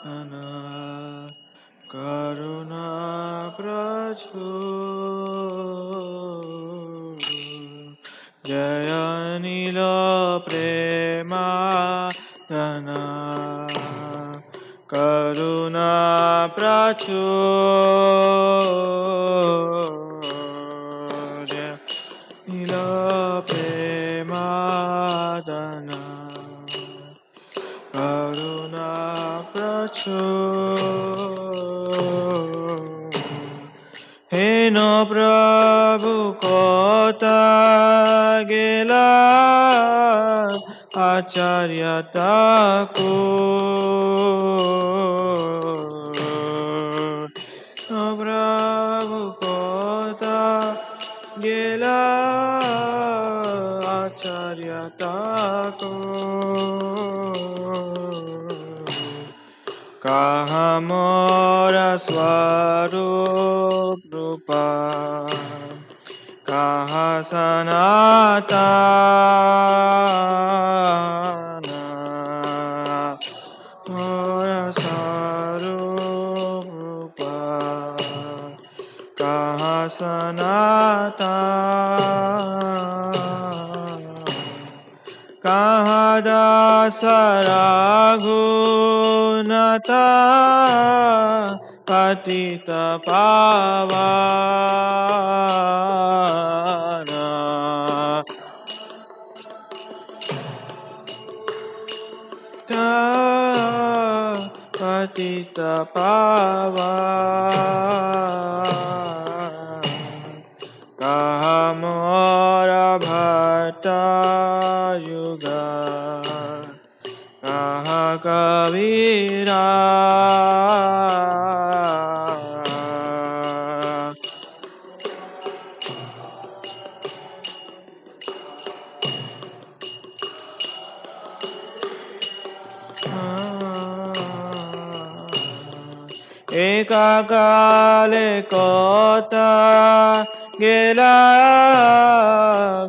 Dana Karuna Prachur Jaya Nila Prema Dana Karuna Prachur Jaya Nila Prema Dana Karuna Prachur He no Prabhu Kota Gela Acharya Thakur No Prabhu Kota Gela Acharya Thakur Kaha mora swarup rupa Kaha sanatana Mora swarup rupa Kaha sanatana Kaha dasara gunata patita pavana patita pavana Kaha mora bhatta yuga Kaha kavira Eka kale kota gela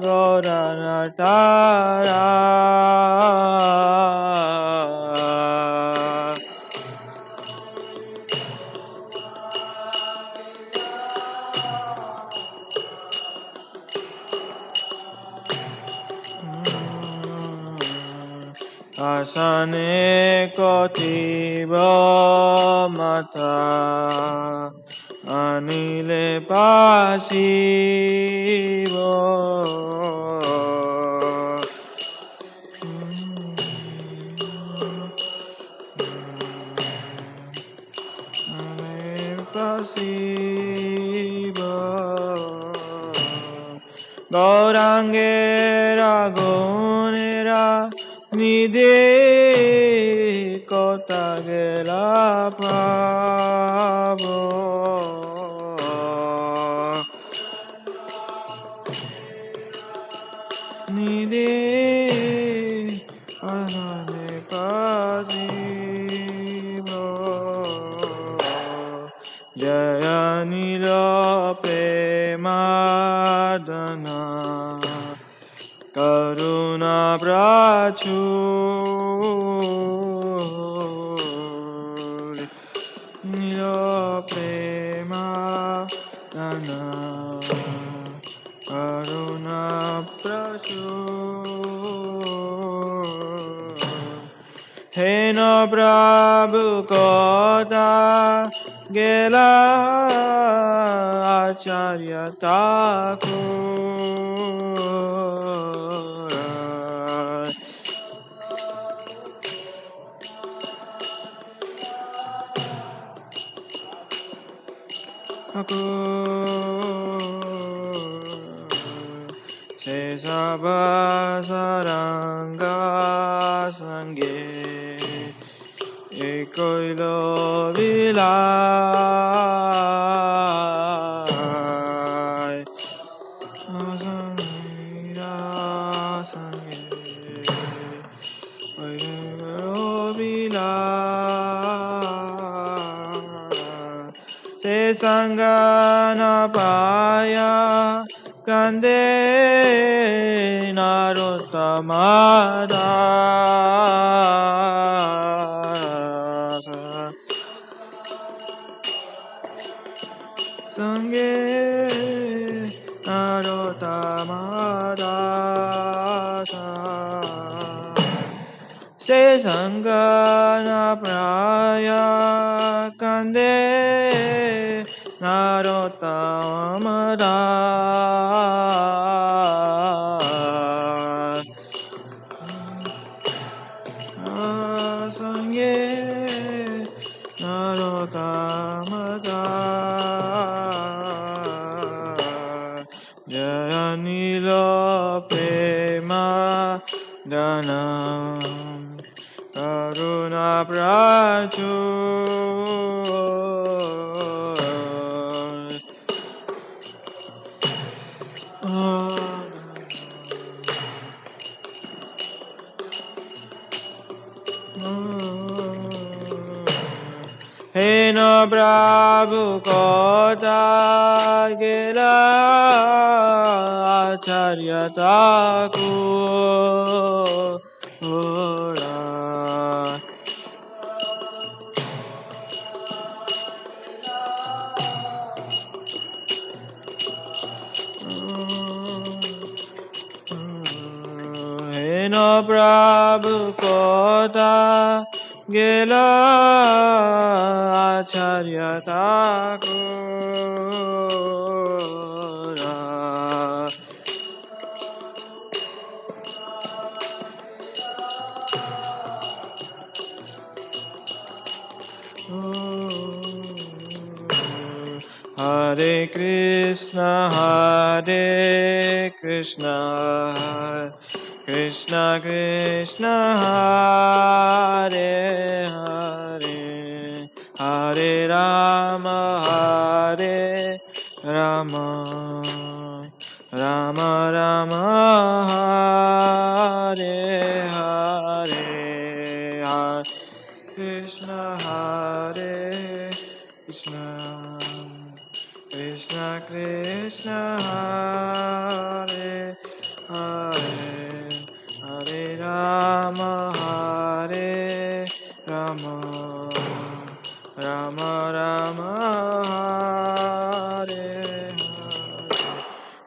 goranatara Asane kotibo mata Anile pasibo Anile pasibo Gaurangera gunera Nide kota gela pavo Nide anane pasivo Jaya Nila Premadana Karuna Prachur Nila Prema Dana Karuna Prachur He no Prabhu Kota Gela Acharya Thakur Se sabasaranga sange Ekoilo vilai Asamira sange Ekoilo vilai Se sangana paya Kande Narottamada Sange Narotamadasa Se Sangana Praya Kande Narotamadasa Sange Narotamada Jaya Nila Prema Dhanam Karuna Prachur Hena Prabhu Kota Gela Acharya Thakura Hena Prabhu Kota Gela Acharya Thakura Hare Krishna Krishna Krishna Hare Hare Hare Rama Rama Rama Rama Hare Hare Hare Krishna Krishna Krishna Krishna Hare Hare Hare Rama Rama Rama Rama Hare Hare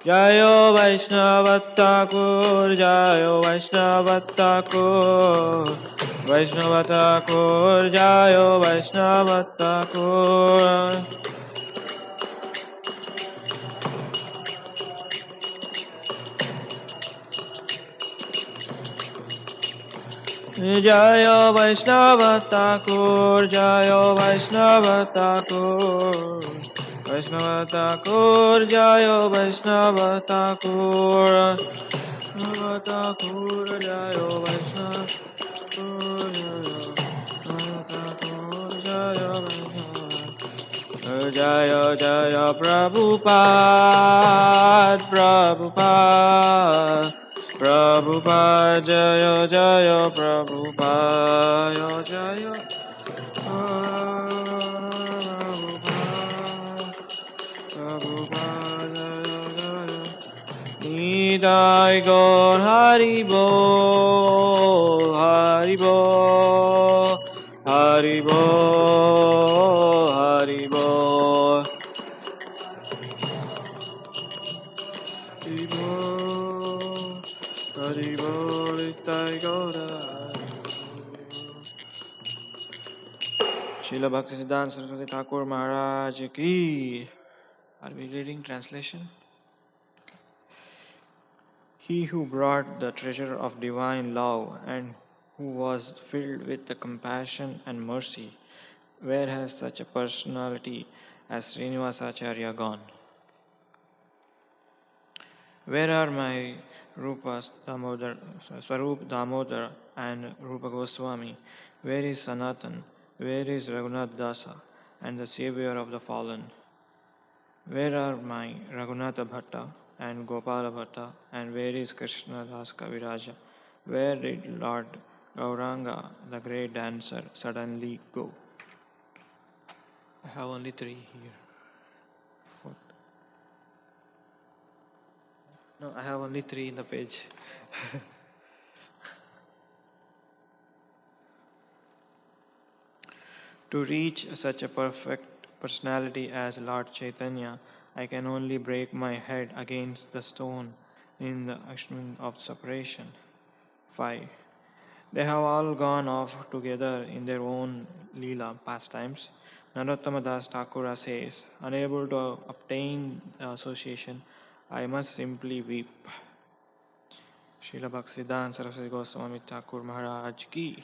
Jayo Vaishnava Thakur Jayo Vaishnava Thakur Vaishnava Thakur Jayo Vaishnava Thakur Jayo Vaishnava Thakur Jayo Vaishnava Thakur Vaishnava Thakur Jayo Vaishnava Thakur Vaishnava Thakur Jayo Vaishnava Jaya Jaya Prabhupada Prabhupada Prabhupada Jaya Jaya Prabhupada Jaya Prabhupada Jaya Nidai Gaur Haribo Haribo Haribo Haribo Haribo Nidai Gaur Srila Bhaktisiddhanta Sarasvati Thakur Maharaj ki. Are we reading translation? He who brought the treasure of divine love and who was filled with the compassion and mercy, where has such a personality as Srinivasacharya gone? Where are my Swarup Damodar and Rupa Goswami? Where is Sanatan? Where is Raghunath Dasa and the savior of the fallen? Where are my Raghunatha Bhatta and Gopala Bhatta, and where is Krishna Das Kaviraja? Where did Lord Gauranga, the great dancer, suddenly go? I have only 3 here. 4. No, I have only 3 in the page. To reach such a perfect personality as Lord Chaitanya, I can only break my head against the stone in the instant of separation. 5. They have all gone off together in their own Leela pastimes. Narottama Das Thakura says, unable to obtain the association, I must simply weep. Srila Bhaktisiddhanta Saraswati Goswami Thakur Maharaj ki.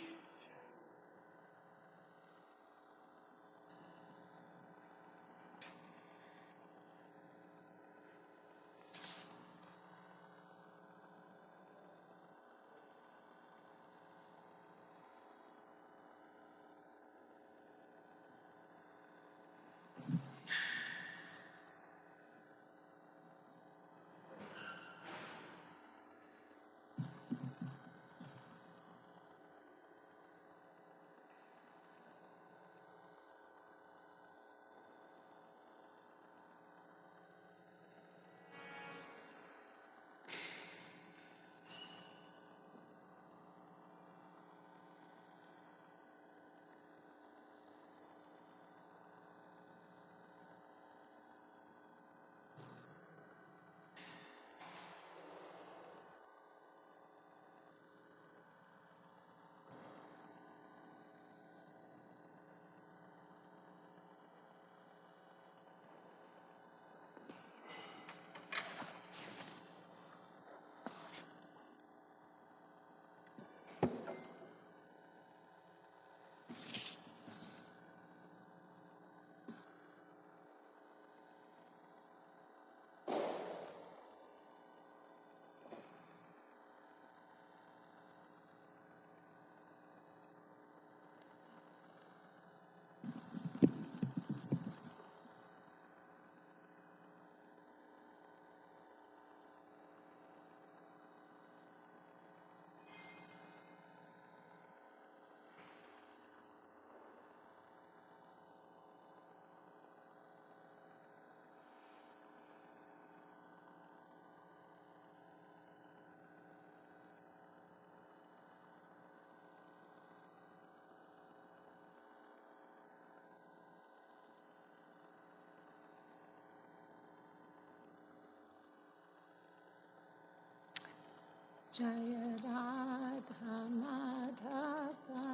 Jaya Radha Madhava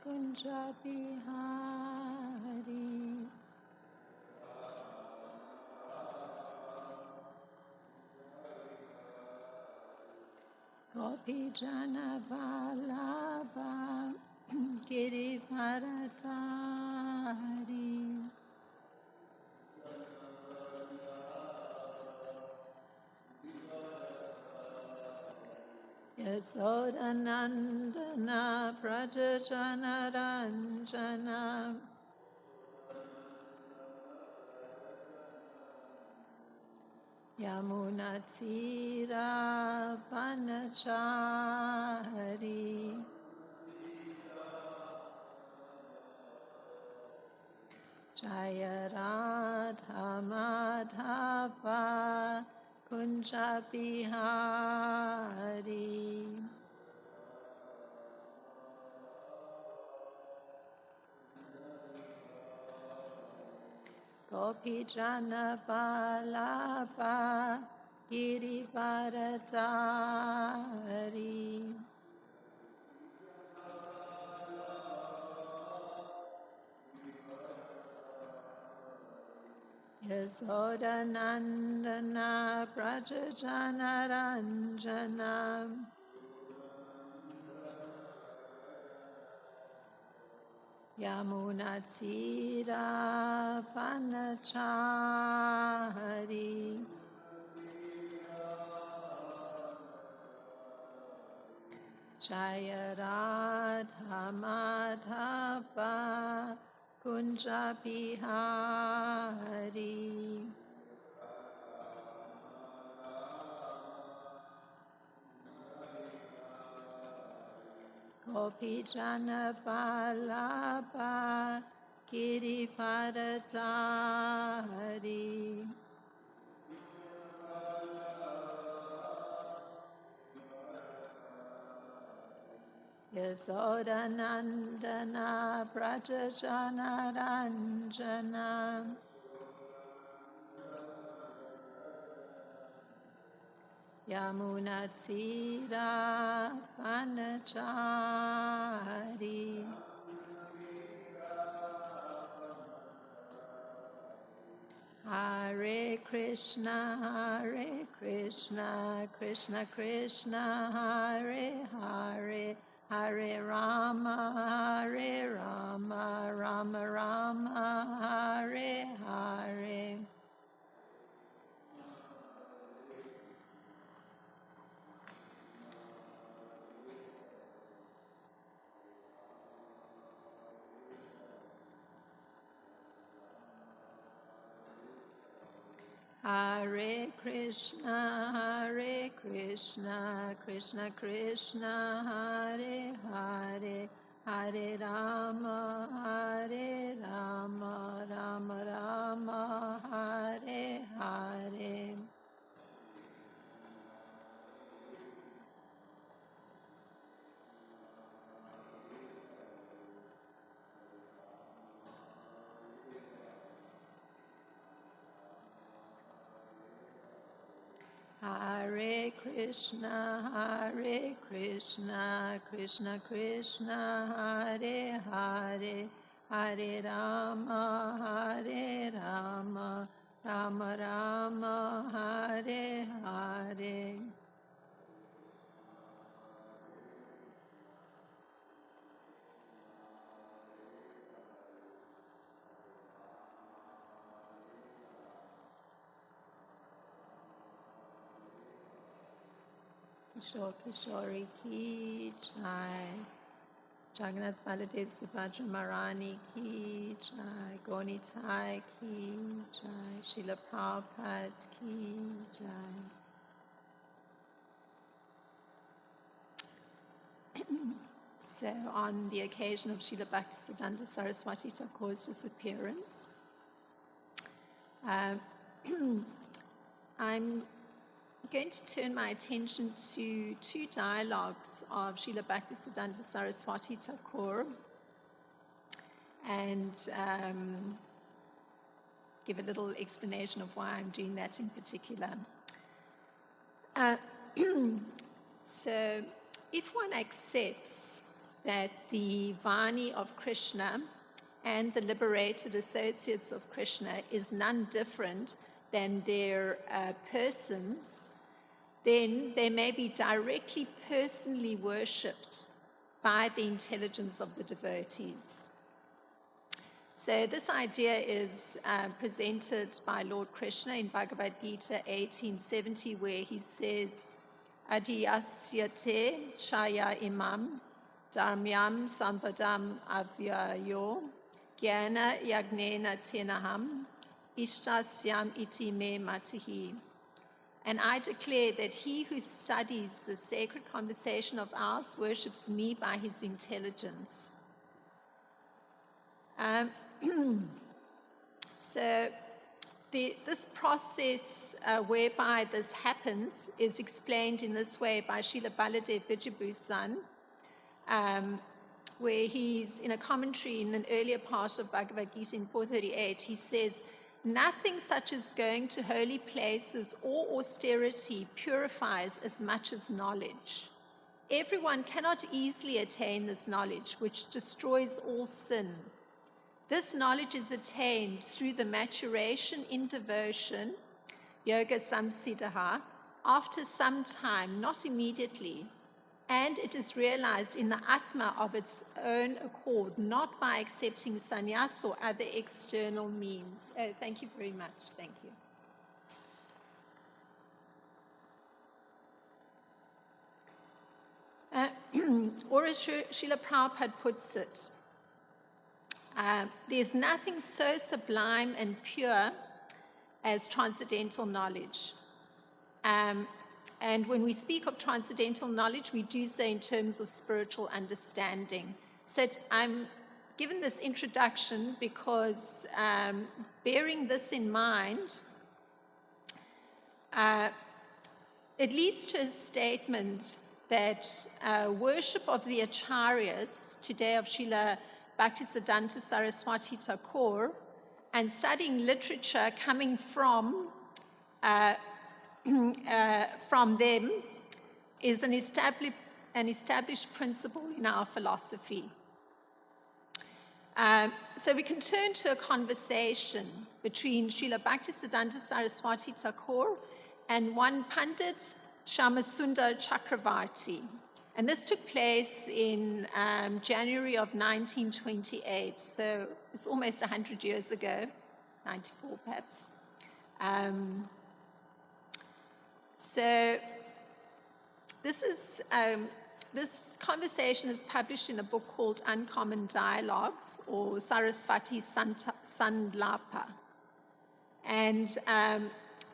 Kunja Bihari Gopi Jana Vallabha Girivaradari Yasodanandana Prajajana Ranjana Yamunatira Vanachari Jaya Radha Madhava Kunja Bihari Gopi Jana Vallabha Girivaradari Yasodanandana Prajajana Ranjana Yamunatira Vanachari Jaya Radha Madhava Kunja Bihari Gopi Jana Vallabha Girivaradari Yasodanandana Prajajana Ranjana Yamunatira Vanachari. Hare Krishna, Krishna Krishna, Hare Hare, Hare Rama, Rama Rama, Hare Hare. Hare Krishna, Krishna Krishna, Hare Hare, Hare Rama, Rama Rama, Hare Hare. Hare Krishna, Krishna Krishna, Hare Hare, Hare Rama, Rama Rama, Hare Hare. Kishore Kishori ki jai, Jagannath Baladev Subhadra Marani ki jai, Goni Tai ki jai, Srila Prabhupada ki jai. So on the occasion of Srila Bhaktisiddhanta Saraswati Thakur's disappearance, I'm going to turn my attention to two dialogues of Srila Bhaktisiddhanta Saraswati Thakur and give a little explanation of why I'm doing that in particular. So, if one accepts that the Vani of Krishna and the liberated associates of Krishna is none different than their persons, then they may be directly personally worshipped by the intelligence of the devotees. So this idea is presented by Lord Krishna in Bhagavad Gita 1870, where he says, Adiyasyate Chaya Imam Dharmyam Sampadam Avyayo Gyana Yagnena Tenaham Ishtasyam Iti Me Matihi. And I declare that he who studies the sacred conversation of ours worships me by his intelligence. So this process whereby this happens is explained in this way by Srila Baladev Vijayabhusan, where he's in a commentary in an earlier part of Bhagavad Gita in 438, he says, nothing such as going to holy places or austerity purifies as much as knowledge. Everyone cannot easily attain this knowledge, which destroys all sin. This knowledge is attained through the maturation in devotion, yoga samsiddha, after some time, not immediately, and it is realized in the Atma of its own accord, not by accepting sannyas or other external means. Oh, thank you very much. Thank you. Or as Srila Prabhupada puts it, there's nothing so sublime and pure as transcendental knowledge. And when we speak of transcendental knowledge, we do so in terms of spiritual understanding. So I'm given this introduction because bearing this in mind, it leads to a statement that worship of the acharyas, today of Srila Bhaktisiddhanta Saraswati Thakur, and studying literature coming from from them is an established principle in our philosophy. So we can turn to a conversation between Srila Bhaktisiddhanta Saraswati Thakur and one Pandit, Shyamasundar Chakravarti. And this took place in January of 1928, so it's almost 100 years ago, 94 perhaps. So this conversation is published in a book called Uncommon Dialogues, or Sarasvati Sandlapa. And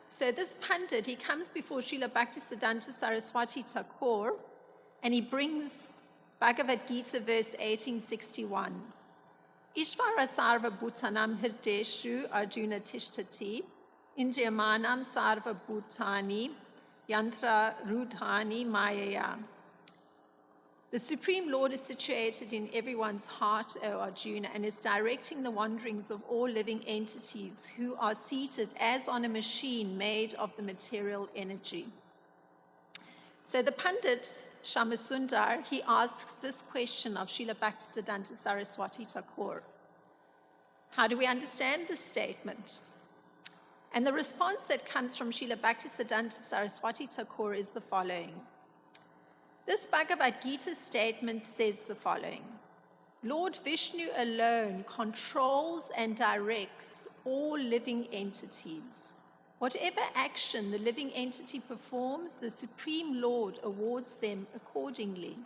so this Pandit, he comes before Srila Bhaktisiddhanta Saraswati Thakur, and he brings Bhagavad Gita verse 1861. Ishvara sarva bhutanam hirdeshu Arjuna tishtati, indriyamanam sarva bhutani yantra rudhani mayaya. The Supreme Lord is situated in everyone's heart, O Arjuna, and is directing the wanderings of all living entities who are seated as on a machine made of the material energy. So the Pandit, Shyamasundar, he asks this question of Srila Bhaktisiddhanta Saraswati Thakur. How do we understand this statement? And the response that comes from Srila Bhaktisiddhanta Saraswati Thakur is the following. This Bhagavad Gita statement says the following. Lord Vishnu alone controls and directs all living entities. Whatever action the living entity performs, the Supreme Lord awards them accordingly.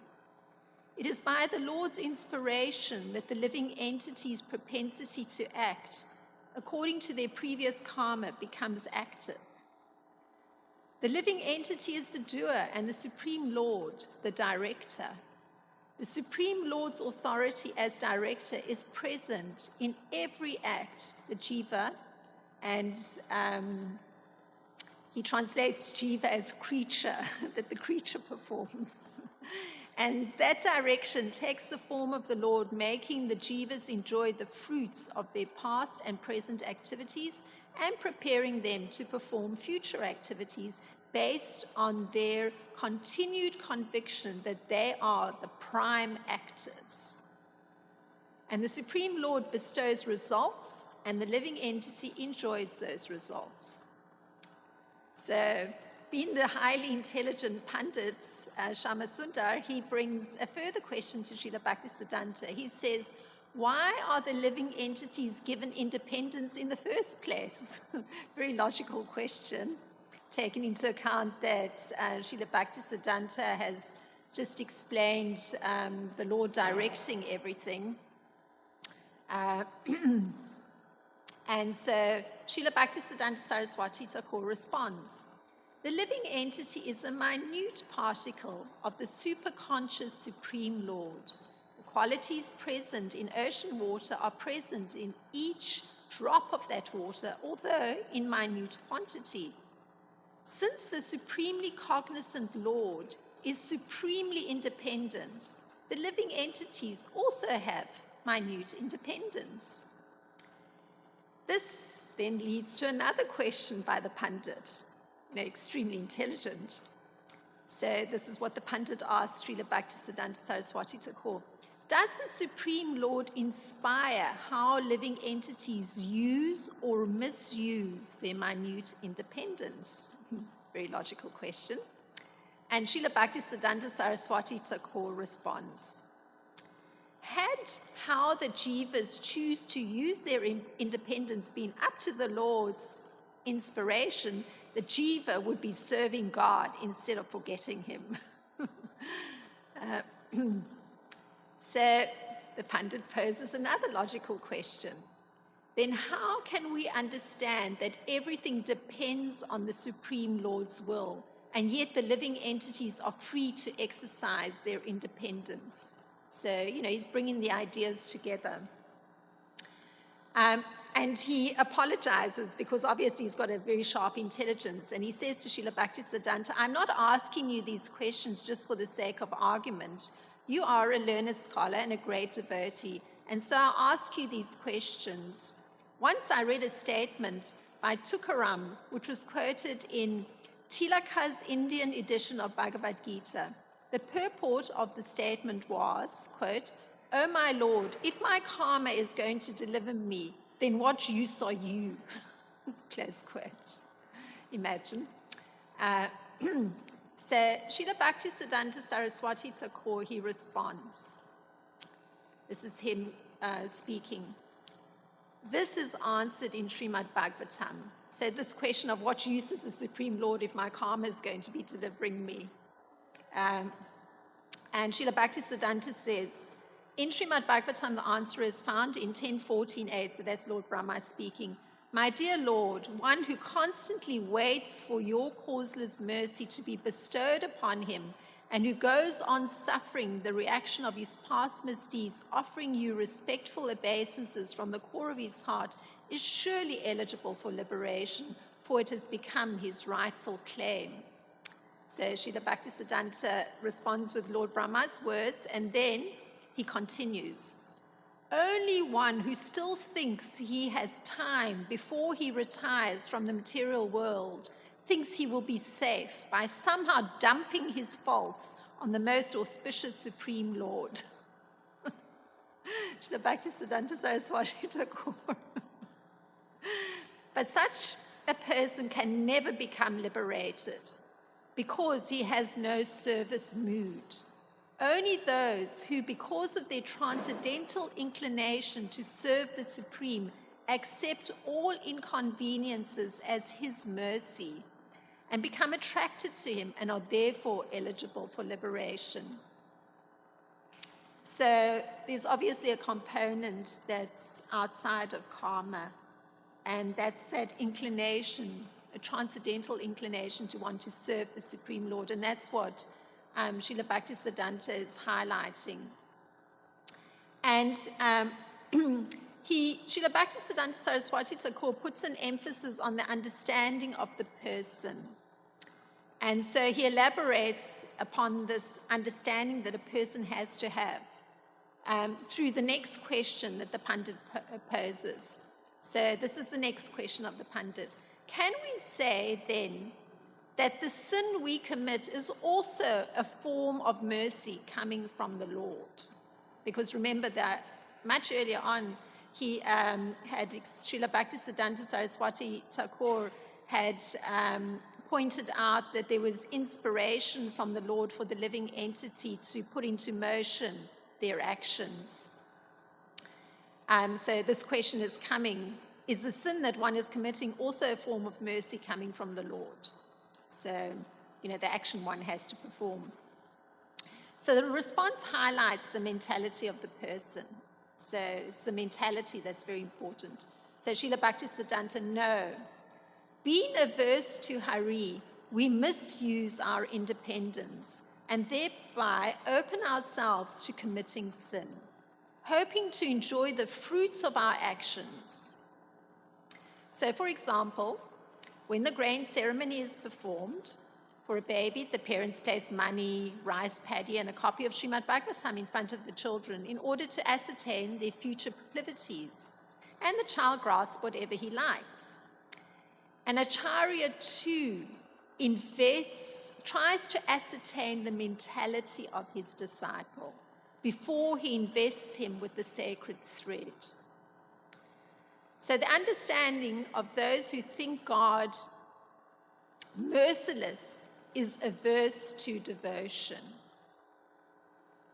It is by the Lord's inspiration that the living entity's propensity to act, according to their previous karma, becomes active. The living entity is the doer and the Supreme Lord, the director. The Supreme Lord's authority as director is present in every act, the jiva, and he translates jiva as creature, that the creature performs. And that direction takes the form of the Lord, making the jivas enjoy the fruits of their past and present activities and preparing them to perform future activities based on their continued conviction that they are the prime actors. And the Supreme Lord bestows results, and the living entity enjoys those results. So, being the highly intelligent Pandit, Shyamasundar, he brings a further question to Srila Bhaktisiddhanta. He says, why are the living entities given independence in the first place? Very logical question, taking into account that Srila Bhaktisiddhanta has just explained the Lord directing everything. And so Srila Bhaktisiddhanta Saraswati Thakur responds, the living entity is a minute particle of the superconscious Supreme Lord. The qualities present in ocean water are present in each drop of that water, although in minute quantity. Since the supremely cognizant Lord is supremely independent, the living entities also have minute independence. This then leads to another question by the Pandit, extremely intelligent. So this is what the Pandit asked Srila Bhaktisiddhanta Saraswati Thakur. Does the Supreme Lord inspire how living entities use or misuse their minute independence? Very logical question. And Srila Bhaktisiddhanta Saraswati Thakur responds, had how the jivas choose to use their independence been up to the Lord's inspiration, the jiva would be serving God instead of forgetting him. So the Pandit poses another logical question. Then how can we understand that everything depends on the Supreme Lord's will, and yet the living entities are free to exercise their independence? So, he's bringing the ideas together. And he apologizes because obviously he's got a very sharp intelligence. And he says to Srila Bhaktisiddhanta, I'm not asking you these questions just for the sake of argument. You are a learned scholar and a great devotee. And so I'll ask you these questions. Once I read a statement by Thakura, which was quoted in Tilaka's Indian edition of Bhagavad Gita. The purport of the statement was, quote, "Oh my Lord, if my karma is going to deliver me, then what use are you?" Close quote. Imagine. So Srila Bhaktisiddhanta Saraswati Thakura, he responds. This is him speaking. This is answered in Srimad Bhagavatam. So this question of what use is the Supreme Lord if my karma is going to be delivering me? And Srila Bhaktisiddhanta says, in Srimad Bhagavatam, the answer is found in 10.14a, so that's Lord Brahma speaking. My dear Lord, one who constantly waits for your causeless mercy to be bestowed upon him and who goes on suffering the reaction of his past misdeeds, offering you respectful obeisances from the core of his heart, is surely eligible for liberation, for it has become his rightful claim. So Srila Bhaktisiddhanta responds with Lord Brahma's words, and then he continues. Only one who still thinks he has time before he retires from the material world thinks he will be safe by somehow dumping his faults on the most auspicious Supreme Lord. Srila Bhaktisiddhanta Saraswati Thakura. But such a person can never become liberated because he has no service mood. Only those who, because of their transcendental inclination to serve the Supreme, accept all inconveniences as his mercy and become attracted to him and are therefore eligible for liberation. So there's obviously a component that's outside of karma, and that's that inclination, a transcendental inclination to want to serve the Supreme Lord, and that's what Srila Bhaktisiddhanta is highlighting. And Srila Bhaktisiddhanta Saraswati Thakura puts an emphasis on the understanding of the person. And so he elaborates upon this understanding that a person has to have through the next question that the Pandit poses. So this is the next question of the Pandit. Can we say then that the sin we commit is also a form of mercy coming from the Lord? Because remember that much earlier on, he had Srila Bhaktisiddhanta Saraswati Thakura had pointed out that there was inspiration from the Lord for the living entity to put into motion their actions. So this question is coming, is the sin that one is committing also a form of mercy coming from the Lord? So, the action one has to perform. So the response highlights the mentality of the person. So it's the mentality that's very important. So Srila Bhaktisiddhanta, no. Being averse to Hari, we misuse our independence and thereby open ourselves to committing sin, hoping to enjoy the fruits of our actions. So for example, when the grain ceremony is performed, for a baby, the parents place money, rice paddy, and a copy of Srimad Bhagavatam in front of the children in order to ascertain their future proclivities. And the child grasps whatever he likes. An acharya too tries to ascertain the mentality of his disciple before he invests him with the sacred thread. So the understanding of those who think God merciless is averse to devotion.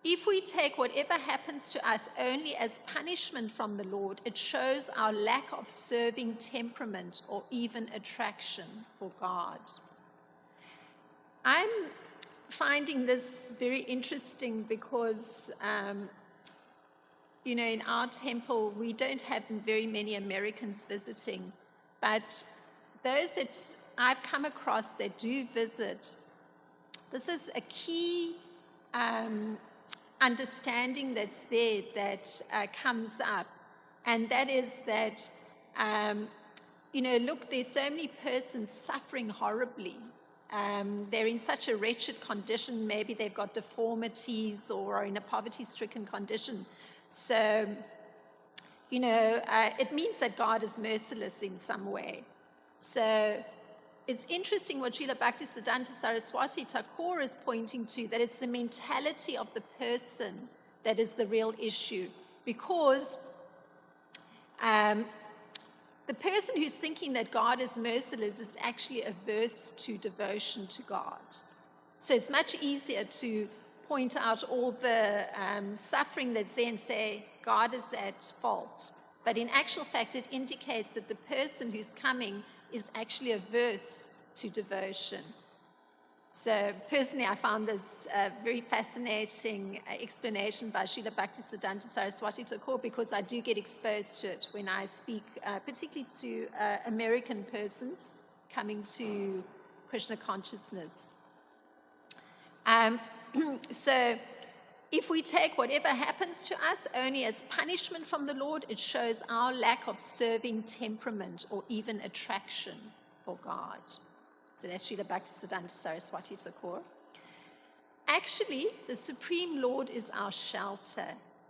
If we take whatever happens to us only as punishment from the Lord, it shows our lack of serving temperament or even attraction for God. I'm finding this very interesting because, in our temple, we don't have very many Americans visiting, but those that I've come across that do visit, this is a key understanding that's there that comes up, and that is that, look, there's so many persons suffering horribly. They're in such a wretched condition, maybe they've got deformities or are in a poverty-stricken condition. So, it means that God is merciless in some way. So, it's interesting what Srila Bhaktisiddhanta Saraswati Thakura is pointing to, that it's the mentality of the person that is the real issue. Because the person who's thinking that God is merciless is actually averse to devotion to God. So it's much easier to point out all the suffering that's there and say, God is at fault. But in actual fact, it indicates that the person who's coming is actually averse to devotion. So personally, I found this a very fascinating explanation by Srila Bhaktisiddhanta Saraswati Thakura, because I do get exposed to it when I speak, particularly to American persons coming to Krishna consciousness. So if we take whatever happens to us only as punishment from the Lord, it shows our lack of serving temperament or even attraction for God. So that's Srila Bhaktisiddhanta Saraswati Thakura. Actually, the Supreme Lord is our shelter.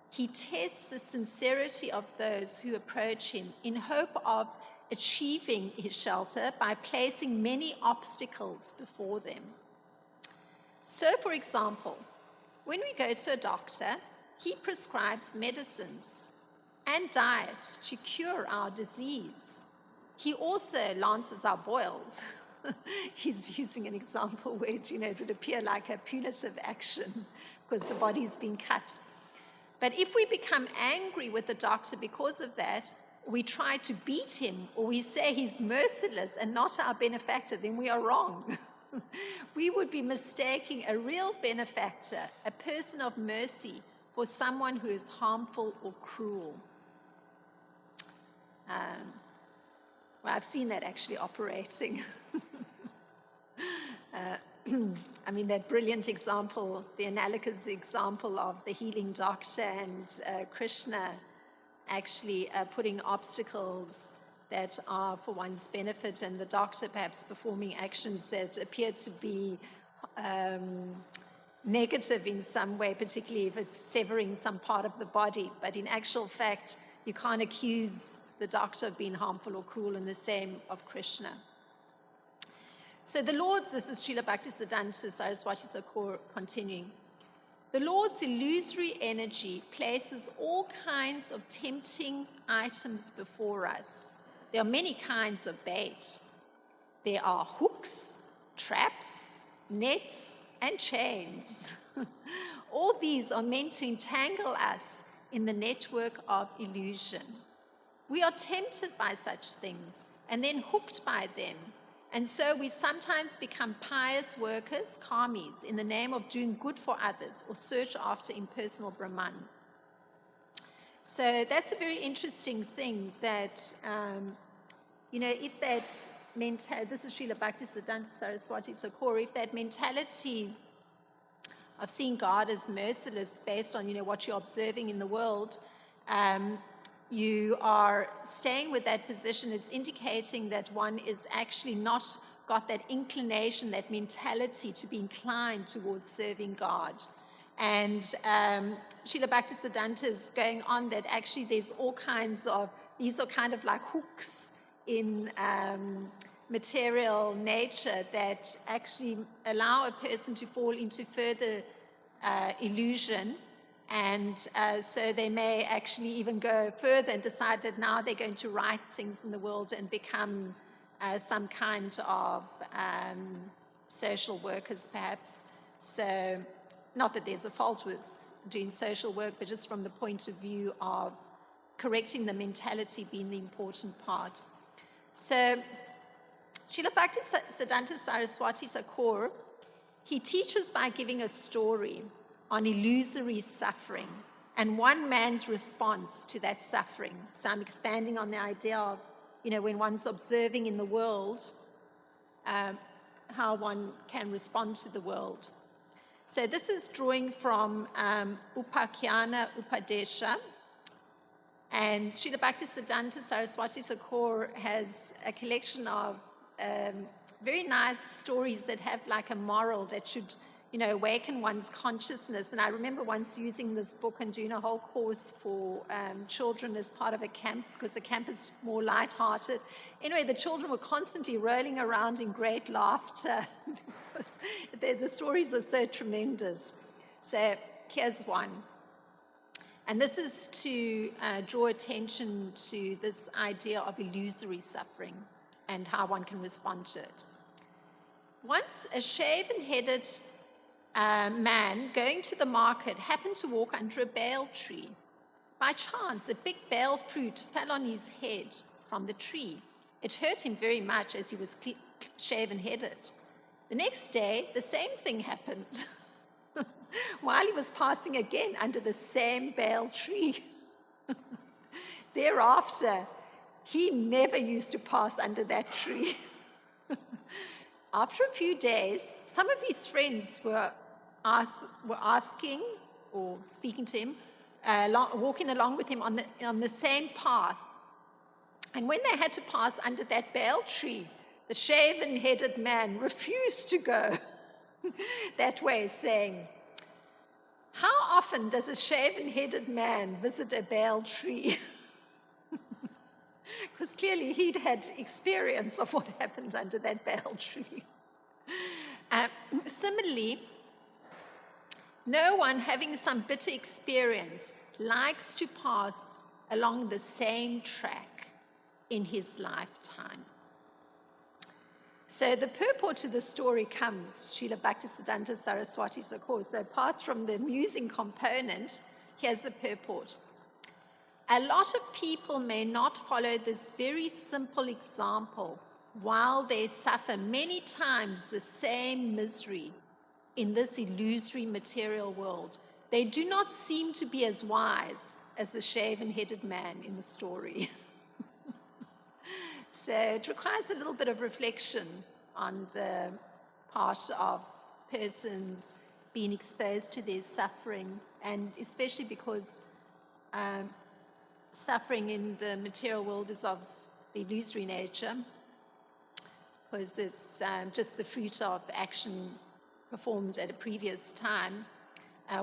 He tests the sincerity of those who approach him in hope of achieving his shelter by placing many obstacles before them. So, for example, when we go to a doctor, he prescribes medicines and diet to cure our disease. He also lances our boils. He's using an example where, it would appear like a punitive action because the body's been cut. But if we become angry with the doctor because of that, we try to beat him, or we say he's merciless and not our benefactor, then we are wrong. We would be mistaking a real benefactor, a person of mercy, for someone who is harmful or cruel. Well, I've seen that actually operating. That brilliant example, the analogous example of the healing doctor and Krishna actually putting obstacles that are for one's benefit, and the doctor perhaps performing actions that appear to be negative in some way, particularly if it's severing some part of the body. But in actual fact, you can't accuse the doctor of being harmful or cruel, and the same of Krishna. So the Lord's, this is Srila Bhaktisiddhanta Saraswati Thakura continuing. The Lord's illusory energy places all kinds of tempting items before us. There are many kinds of bait. There are hooks, traps, nets, and chains. All these are meant to entangle us in the network of illusion. We are tempted by such things and then hooked by them. And so we sometimes become pious workers, karmis, in the name of doing good for others or search after impersonal Brahman. So that's a very interesting thing that, if that mentality, this is Srila Bhaktisiddhanta Saraswati Thakura, if that mentality of seeing God as merciless based on, what you're observing in the world, you are staying with that position, it's indicating that one is actually not got that inclination, that mentality to be inclined towards serving God. And Srila Bhaktisiddhanta is going on that actually there's all kinds of, these are kind of like hooks in material nature that actually allow a person to fall into further illusion. And so they may actually even go further and decide that now they're going to right things in the world and become some kind of social workers, perhaps. So not that there's a fault with doing social work, but just from the point of view of correcting the mentality being the important part. So Srila Bhaktisiddhanta Saraswati Thakura, he teaches by giving a story on illusory suffering and one man's response to that suffering. So I'm expanding on the idea of, when one's observing in the world, how one can respond to the world. So this is drawing from Upakhana Upadesha. And Srila Bhaktisiddhanta Saraswati Thakura has a collection of very nice stories that have like a moral that should awaken one's consciousness. And I remember once using this book and doing a whole course for children as part of a camp, because the camp is more lighthearted. Anyway, the children were constantly rolling around in great laughter because the stories are so tremendous. So here's one. And this is to draw attention to this idea of illusory suffering and how one can respond to it. Once a shaven-headed man going to the market happened to walk under a bale tree. By chance, a big bale fruit fell on his head from the tree. It hurt him very much as he was shaven-headed. The next day, the same thing happened while he was passing again under the same bale tree. Thereafter, he never used to pass under that tree. After a few days, some of his friends were asking or speaking to him, walking along with him on the same path. And when they had to pass under that bale tree, the shaven-headed man refused to go that way, saying, "How often does a shaven-headed man visit a bale tree?" Because clearly he'd had experience of what happened under that bale tree. Similarly, no one having some bitter experience likes to pass along the same track in his lifetime. So the purport to the story comes, Srila Bhaktisiddhanta Saraswati Thakur. So apart from the amusing component, here's the purport. A lot of people may not follow this very simple example while they suffer many times the same misery in this illusory material world. They do not seem to be as wise as the shaven-headed man in the story. So it requires a little bit of reflection on the part of persons being exposed to their suffering, and especially because suffering in the material world is of the illusory nature, because it's just the fruit of action performed at a previous time.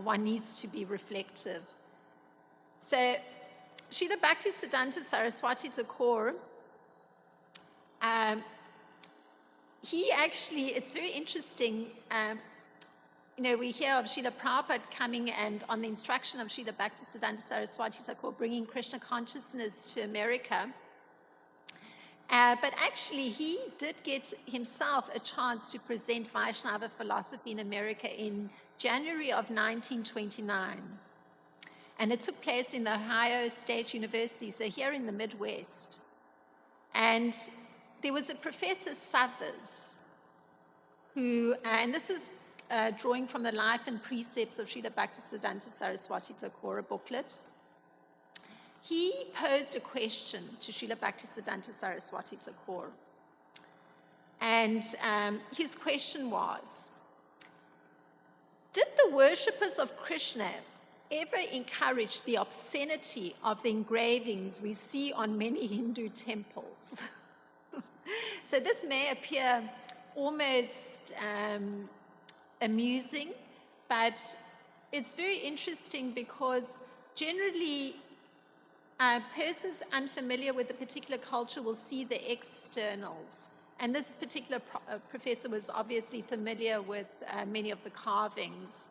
One needs to be reflective. So Srila Bhaktisiddhanta Saraswati Thakur, he actually, it's very interesting, we hear of Srila Prabhupada coming and on the instruction of Srila Bhaktisiddhanta Saraswati Thakur bringing Krishna consciousness to America. But actually, he did get himself a chance to present Vaishnava philosophy in America in January of 1929. And it took place in the Ohio State University, so here in the Midwest. And there was a Professor Southers who, and this is drawing from the Life and Precepts of Srila Bhaktisiddhanta Saraswati Thakur, a booklet. He posed a question to Srila Bhaktisiddhanta Saraswati Thakur. And his question was, did the worshippers of Krishna ever encourage the obscenity of the engravings we see on many Hindu temples? So this may appear almost amusing, but it's very interesting because generally persons unfamiliar with a particular culture will see the externals. And this particular professor was obviously familiar with many of the carvings.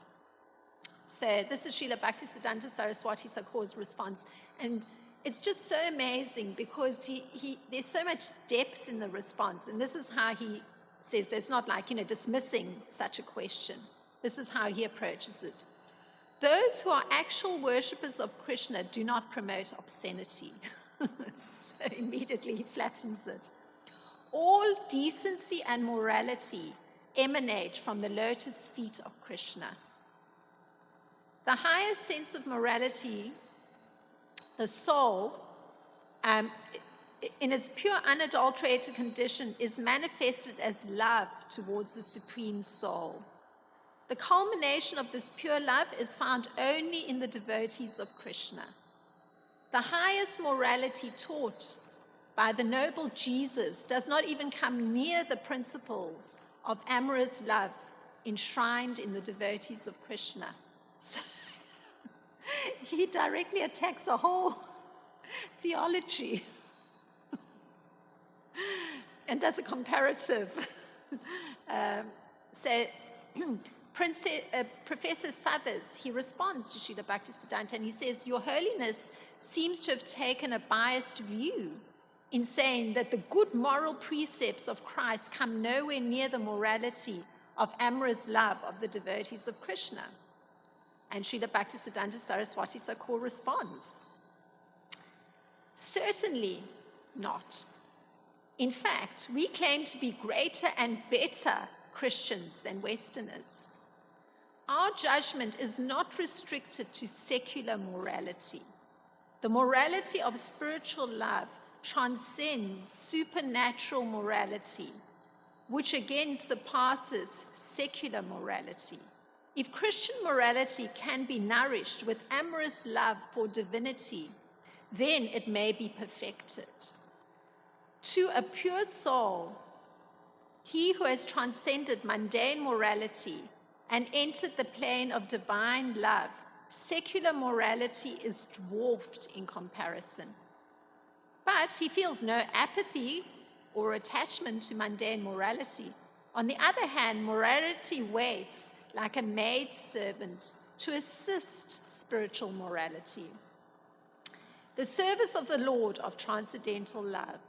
So this is Srila Bhaktisiddhanta Saraswati Thakur's response. And it's just so amazing because there's so much depth in the response. And this is how he says, it's not like, dismissing such a question. This is how he approaches it. Those who are actual worshippers of Krishna do not promote obscenity. So immediately he flattens it. All decency and morality emanate from the lotus feet of Krishna. The highest sense of morality, the soul, in its pure unadulterated condition, is manifested as love towards the Supreme Soul. The culmination of this pure love is found only in the devotees of Krishna. The highest morality taught by the noble Jesus does not even come near the principles of amorous love enshrined in the devotees of Krishna. So he directly attacks a whole theology and does a comparative. So Professor Suthers, he responds to Srila Bhaktisiddhanta and he says, Your Holiness seems to have taken a biased view in saying that the good moral precepts of Christ come nowhere near the morality of amorous love of the devotees of Krishna. And Srila Bhaktisiddhanta Saraswati Thakura responds, certainly not. In fact, we claim to be greater and better Christians than Westerners. Our judgment is not restricted to secular morality. The morality of spiritual love transcends supernatural morality, which again surpasses secular morality. If Christian morality can be nourished with amorous love for divinity, then it may be perfected. To a pure soul, he who has transcended mundane morality and entered the plane of divine love, secular morality is dwarfed in comparison. But he feels no apathy or attachment to mundane morality. On the other hand, morality waits like a maidservant to assist spiritual morality. The service of the Lord of transcendental love.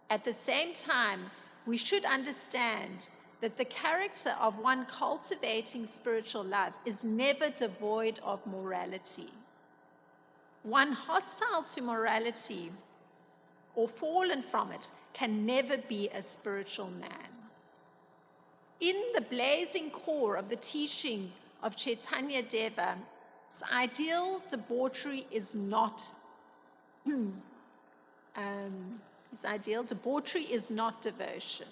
At the same time, we should understand that the character of one cultivating spiritual love is never devoid of morality. One hostile to morality or fallen from it can never be a spiritual man. In the blazing core of the teaching of Chaitanya Deva, his ideal debauchery is not devotion,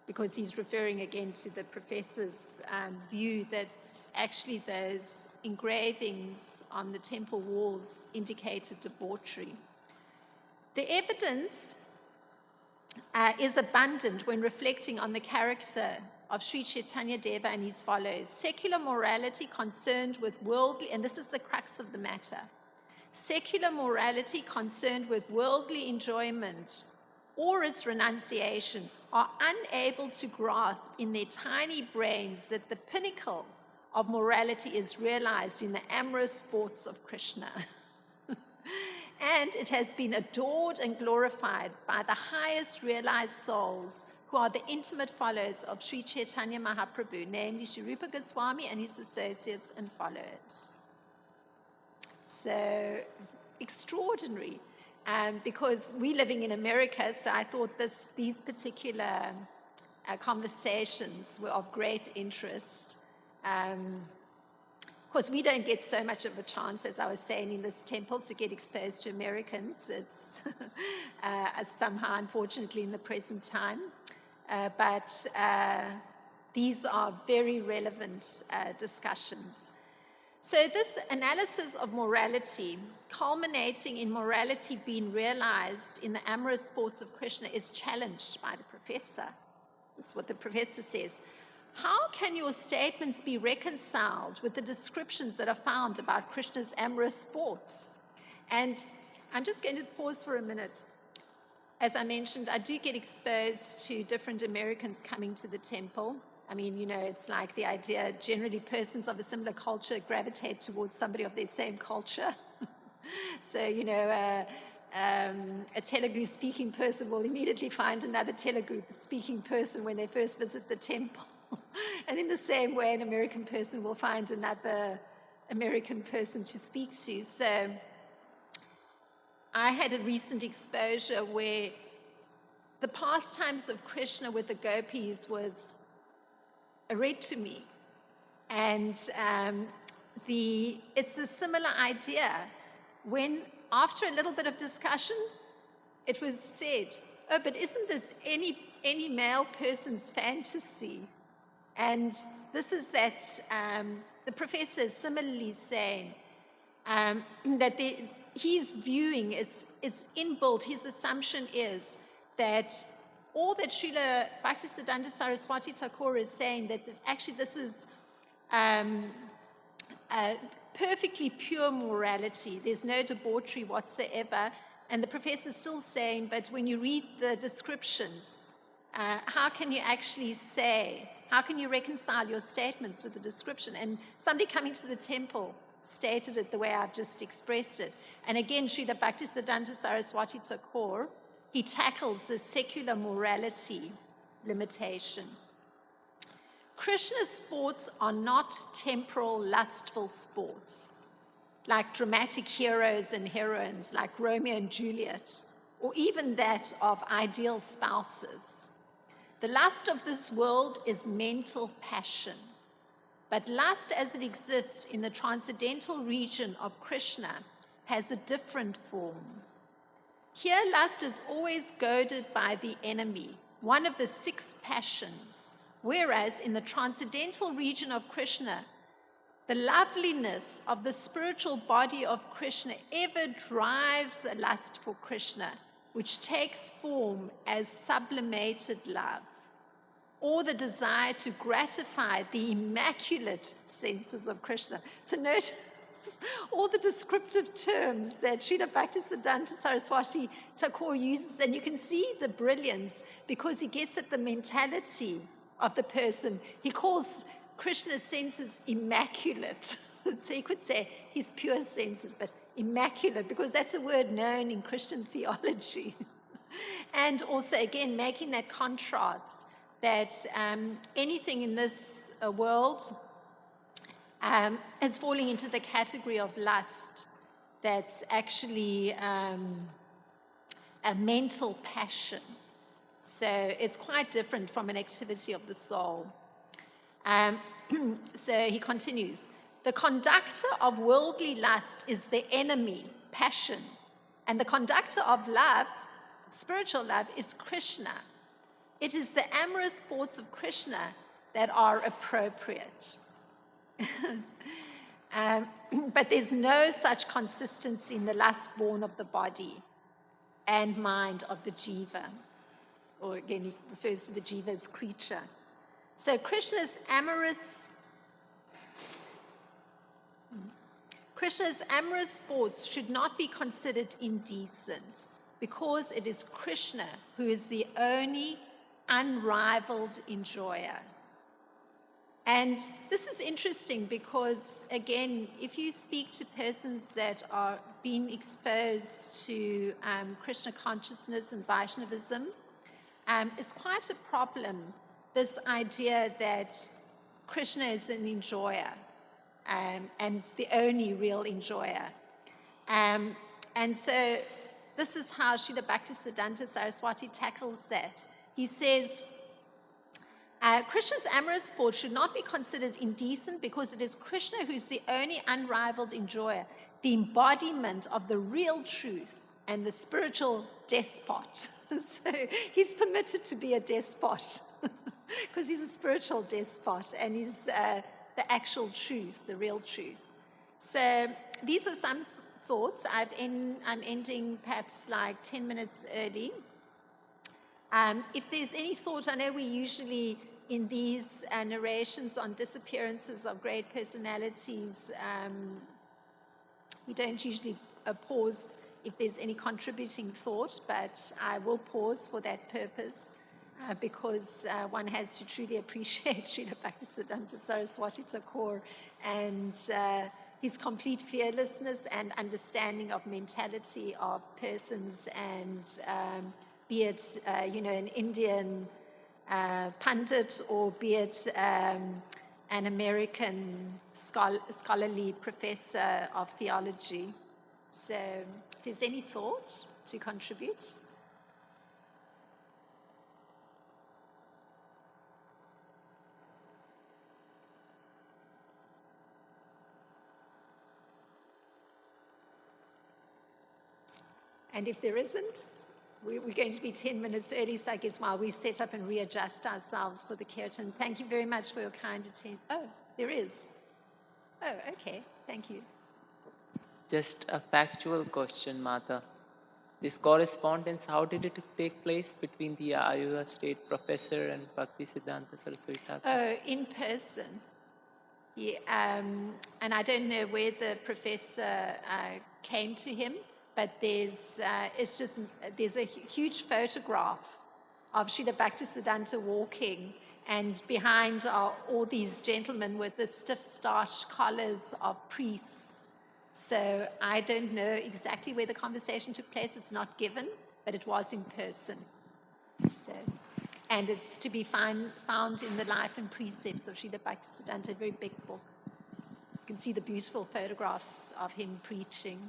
because he's referring again to the professor's view that actually those engravings on the temple walls indicated debauchery. The evidence is abundant when reflecting on the character of Sri Chaitanya Deva and his follows. Secular morality concerned with worldly, and this is the crux of the matter, secular morality concerned with worldly enjoyment or its renunciation are unable to grasp in their tiny brains that the pinnacle of morality is realized in the amorous sports of Krishna. And it has been adored and glorified by the highest realized souls who are the intimate followers of Sri Chaitanya Mahaprabhu, namely Sri Rupa Goswami and his associates and followers. So extraordinary, because we're living in America, so I thought these particular conversations were of great interest. Of course, we don't get so much of a chance, as I was saying, in this temple to get exposed to Americans. It's somehow, unfortunately, in the present time. But these are very relevant discussions. So this analysis of morality, culminating in morality being realized in the amorous sports of Krishna, is challenged by the professor. That's what the professor says. How can your statements be reconciled with the descriptions that are found about Krishna's amorous sports? And I'm just going to pause for a minute. As I mentioned, I do get exposed to different Americans coming to the temple. I mean, it's like the idea, generally persons of a similar culture gravitate towards somebody of their same culture. So, a Telugu-speaking person will immediately find another Telugu-speaking person when they first visit the temple. And in the same way, an American person will find another American person to speak to. So I had a recent exposure where the pastimes of Krishna with the gopis was read to me. And it's a similar idea. When, after a little bit of discussion, it was said, oh, but isn't this any male person's fantasy? And this is that the professor is similarly saying that he's viewing, it's inbuilt, his assumption is that or that Srila Bhaktisiddhanta Saraswati Thakura is saying that actually this is perfectly pure morality. There's no debauchery whatsoever. And the professor's still saying, but when you read the descriptions, how can you actually say, how can you reconcile your statements with the description? And somebody coming to the temple stated it the way I've just expressed it. And again, Srila Bhaktisiddhanta Saraswati Thakur, he tackles the secular morality limitation. Krishna sports are not temporal, lustful sports, like dramatic heroes and heroines, like Romeo and Juliet, or even that of ideal spouses. The lust of this world is mental passion, but lust as it exists in the transcendental region of Krishna has a different form. Here, lust is always goaded by the enemy, one of the 6 passions, whereas in the transcendental region of Krishna, the loveliness of the spiritual body of Krishna ever drives a lust for Krishna, which takes form as sublimated love, or the desire to gratify the immaculate senses of Krishna. So notice all the descriptive terms that Srila Bhaktisiddhanta Saraswati Thakur uses, and you can see the brilliance because he gets at the mentality of the person. He calls Krishna's senses immaculate. So you could say his pure senses, but immaculate, because that's a word known in Christian theology. And also, again, making that contrast that anything in this world is falling into the category of lust that's actually a mental passion. So it's quite different from an activity of the soul. So he continues, the conductor of worldly lust is the enemy, passion, and the conductor of love, spiritual love, is Krishna. It is the amorous sports of Krishna that are appropriate. But there's no such consistency in the lust born of the body and mind of the jiva. Or again, he refers to the jiva as creature. So Krishna's amorous sports should not be considered indecent, because it is Krishna who is the only unrivaled enjoyer. And this is interesting because, again, if you speak to persons that are being exposed to Krishna consciousness and Vaishnavism, it's quite a problem, this idea that Krishna is an enjoyer and the only real enjoyer. And so this is how Srila Bhaktisiddhanta Saraswati tackles that. He says, Krishna's amorous sport should not be considered indecent because it is Krishna who's the only unrivaled enjoyer, the embodiment of the real truth and the spiritual despot. So he's permitted to be a despot because he's a spiritual despot and he's the actual truth, the real truth. So these are some thoughts. I'm ending perhaps like 10 minutes early. If there's any thought, I know we usually, in these narrations on disappearances of great personalities, we don't usually pause if there's any contributing thought, but I will pause for that purpose because one has to truly appreciate Srila Bhaktisiddhanta Saraswati Thakur and his complete fearlessness and understanding of mentality of persons and be it, an Indian pundit or be it an American scholarly professor of theology. So if there's any thought to contribute. And if there isn't, we're going to be 10 minutes early, so I guess while we set up and readjust ourselves for the kirtan. Thank you very much for your kind attention. Oh, there is. Oh, okay. Thank you. Just a factual question, Mata. This correspondence, how did it take place between the Iowa State professor and Bhaktisiddhanta Saraswati Thakur? In person. And I don't know where the professor came to him, but there's a huge photograph of Srila Bhaktisiddhanta walking, and behind are all these gentlemen with the stiff starched collars of priests. So I don't know exactly where the conversation took place. It's not given, but it was in person. So, and it's to be found in the Life and Precepts of Srila Bhaktisiddhanta, a very big book. You can see the beautiful photographs of him preaching.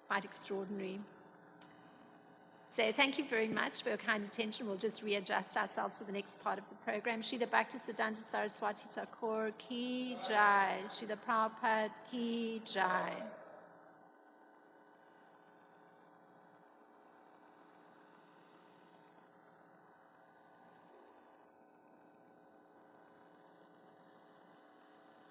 Quite extraordinary. So thank you very much for your kind attention. We'll just readjust ourselves for the next part of the program. Srila Bhaktisiddhanta Saraswati Thakur ki jai. Srila Prabhupada ki jai.